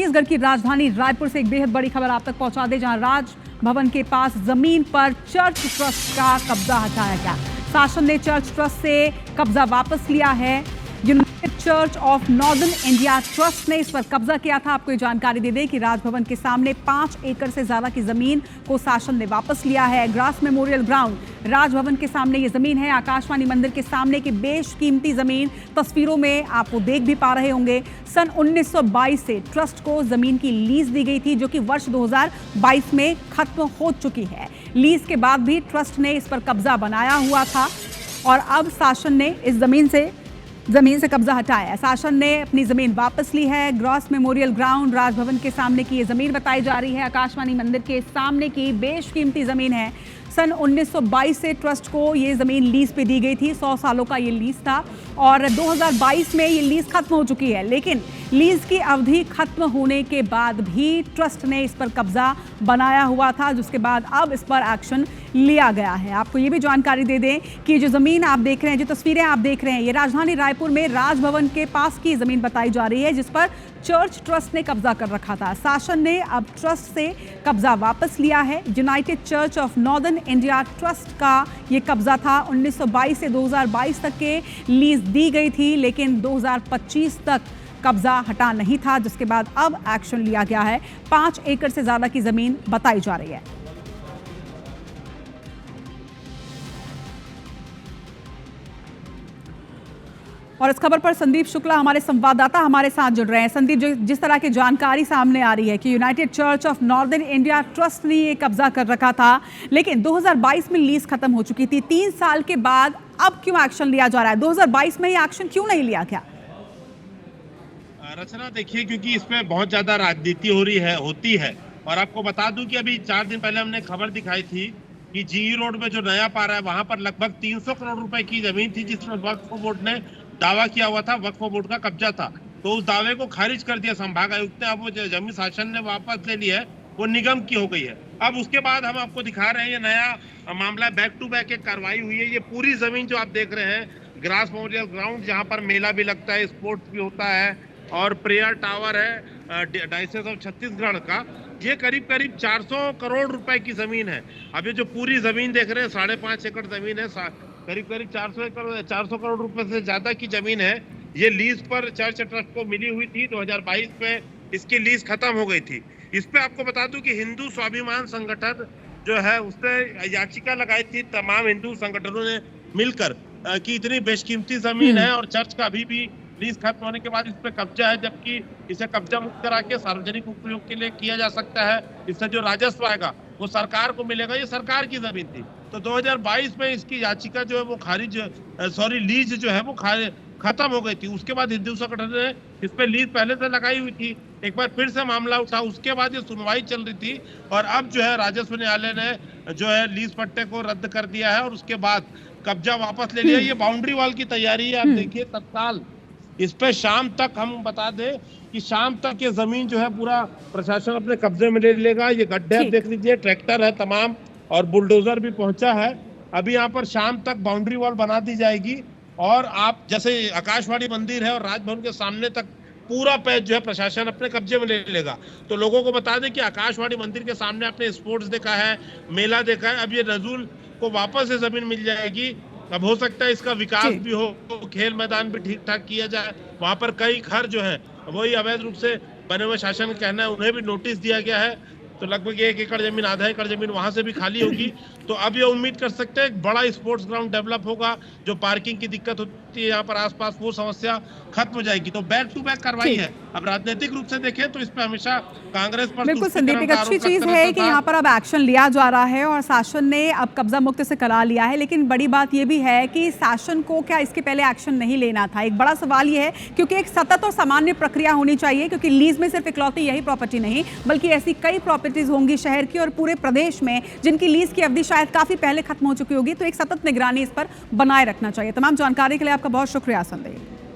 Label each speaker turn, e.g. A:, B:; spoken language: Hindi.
A: छत्तीसगढ़ की राजधानी रायपुर से एक बेहद बड़ी खबर आप तक पहुंचा दे, जहां राजभवन के पास जमीन पर चर्च ट्रस्ट का कब्जा हटाया गया। शासन ने चर्च ट्रस्ट से कब्जा वापस लिया है। United church of northern India trust ने इस पर कब्जा किया था। आपको ये जानकारी दे दें कि राजभवन के सामने 5 एकड़ से ज्यादा की जमीन को शासन ने वापस लिया है। ग्रास मेमोरियल ग्राउंड राजभवन के सामने ये जमीन है। आकाशवाणी मंदिर के सामने की बेशकीमती जमीन तस्वीरों में आप वो देख भी पा रहे होंगे। सन 1922 से ट्रस्ट को जमीन की लीज दी गई थी, जो कि वर्ष 2022 में खत्म हो चुकी है। लीज के बाद भी ट्रस्ट ने इस पर कब्जा बनाया हुआ था और अब शासन ने इस जमीन से कब्जा हटाया है। शासन ने अपनी जमीन वापस ली है। ग्रॉस मेमोरियल ग्राउंड राजभवन के सामने की ये जमीन बताई जा रही है। आकाशवाणी मंदिर के सामने की बेशकीमती जमीन है। सन 1922 से ट्रस्ट को ये ज़मीन लीज़ पे दी गई थी। 100 सालों का ये लीज़ था और 2022 में ये लीज़ खत्म हो चुकी है। लेकिन लीज़ की अवधि खत्म होने के बाद भी ट्रस्ट ने इस पर कब्जा बनाया हुआ था, जिसके बाद अब इस पर एक्शन लिया गया है। आपको ये भी जानकारी दे दें कि जो ज़मीन आप देख रहे हैं, जो तस्वीरें आप देख रहे हैं, ये राजधानी रायपुर में राजभवन के पास की ज़मीन बताई जा रही है, जिस पर चर्च ट्रस्ट ने कब्जा कर रखा था। शासन ने अब ट्रस्ट से कब्जा वापस लिया है। United church of northern India trust का ये कब्जा था। 1922 से 2022 तक के लीज दी गई थी, लेकिन 2025 तक कब्जा हटा नहीं था, जिसके बाद अब एक्शन लिया गया है। 5 एकड़ से ज्यादा की जमीन बताई जा रही है। और इस खबर पर संदीप शुक्ला हमारे संवाददाता हमारे साथ जुड़ रहे हैं। संदीप, जिस तरह की जानकारी सामने आ रही है कि United church of northern India trust ने ये कब्जा कर रखा था, लेकिन 2022 में लीज खत्म हो चुकी थी। 3 साल के बाद अब क्यों एक्शन लिया जा रहा है? 2022 में ये एक्शन क्यों नहीं लिया गया?
B: रचना, देखिए, क्योंकि इसमें बहुत ज्यादा राजनीति होती है। और आपको बता दूं कि अभी 4 दिन पहले हमने खबर दिखाई थी कि जीई रोड में जो नया पारा है, वहां पर लगभग 300 करोड़ रुपए की जमीन थी, जिसमें वक्फ बोर्ड ने दावा किया हुआ था, वक्फ बोर्ड का कब्जा था। तो उस दावे को खारिज कर दिया संभाग आयुक्त ने। अब वो जमीन शासन ने वापस ले ली है, वो निगम की हो गई है। अब उसके बाद हम आपको दिखा रहे हैं ये नया मामला, बैक टू बैक एक कार्रवाई हुई है। ये पूरी जमीन जो आप देख रहे हैं, ग्रास मेमोरियल ग्राउंड, जहाँ पर मेला भी लगता है, स्पोर्ट्स भी होता है, और प्रेयर टावर है डायसिस ऑफ छत्तीसगढ़ का, ये करीब 400 करोड़ रुपए की जमीन है। अब ये जो पूरी जमीन देख रहे हैं, 5.5 एकड़ जमीन है, करीब 400 करोड़ रुपए से ज्यादा की जमीन है। ये लीज पर चर्च ट्रस्ट को मिली हुई थी। 2022 में इसकी लीज खत्म हो गई थी। इस पे आपको बता दूं कि हिंदू स्वाभिमान संगठन जो है, उसने याचिका लगाई थी तमाम हिंदू संगठनों ने मिलकर कि इतनी बेशकीमती जमीन है और चर्च का अभी भी लीज खत्म होने के बाद इस पे कब्जा है, जबकि इसे कब्जा मुक्त करा के सार्वजनिक उपयोग के लिए किया जा सकता है। इससे जो राजस्व आएगा वो सरकार को मिलेगा। ये सरकार की जमीन थी। तो 2022 में इसकी याचिका जो है वो लीज जो है वो खत्म हो गई थी। उसके बाद हिंदू संगठन ने इस पे लीज पहले से लगाई हुई थी। एक बार फिर से मामला उठा, उसके बाद ये सुनवाई चल रही थी और अब जो है राजस्व न्यायालय ने जो है लीज पट्टे को रद्द कर दिया है और उसके बाद कब्जा वापस ले लिया। ये बाउंड्री वॉल की तैयारी है। आप देखिए, तत्काल इस पे शाम तक, हम बता दें कि शाम तक ये जमीन जो है पूरा प्रशासन अपने कब्जे में ले लेगा। ये गड्ढे आप देख लीजिए, ट्रैक्टर है तमाम और बुलडोजर भी पहुंचा है। अभी यहाँ पर शाम तक बाउंड्री वॉल बना दी जाएगी और आप जैसे आकाशवाणी मंदिर है और राजभवन के सामने तक पूरा पैच जो है प्रशासन अपने कब्जे में ले लेगा। तो लोगों को बता दें कि आकाशवाणी मंदिर के सामने आपने स्पोर्ट्स देखा है, मेला देखा है, अब ये नजूल को वापस से जमीन मिल जाएगी। अब हो सकता है इसका विकास भी हो, खेल मैदान भी ठीक ठाक किया जाए। वहां पर कई घर जो है वही अवैध रूप से बने हुए, शासन का कहना है, उन्हें भी नोटिस दिया गया है। तो लगभग 1 एकड़ जमीन, आधा एकड़ जमीन वहां से भी खाली होगी। तो अब ये उम्मीद कर सकते हैं एक बड़ा स्पोर्ट्स ग्राउंड डेवलप होगा। जो पार्किंग की दिक्कत होती है यहाँ पर आसपास, वो समस्या खत्म हो जाएगी। तो बैक टू बैक कार्रवाई है। अब राजनीतिक रूप से देखें तो इस पर हमेशा कांग्रेस पर
A: बिल्कुल संदीप, एक अच्छी चीज है कि यहाँ पर अब एक्शन लिया जा रहा है और शासन ने अब कब्जा मुक्त से करा लिया है। लेकिन बड़ी बात यह भी है कि शासन को क्या इसके पहले एक्शन नहीं लेना था? एक बड़ा सवाल यह है, क्योंकि एक सतत और सामान्य प्रक्रिया होनी चाहिए, क्योंकि लीज में सिर्फ इकलौती यही प्रॉपर्टी नहीं, बल्कि ऐसी कई प्रॉपर्टीज होंगी शहर की और पूरे प्रदेश में, जिनकी लीज की अवधि शायद काफी पहले खत्म हो चुकी होगी। तो एक सतत निगरानी इस पर बनाए रखना चाहिए। तमाम जानकारी के लिए आपका बहुत शुक्रिया संदीप।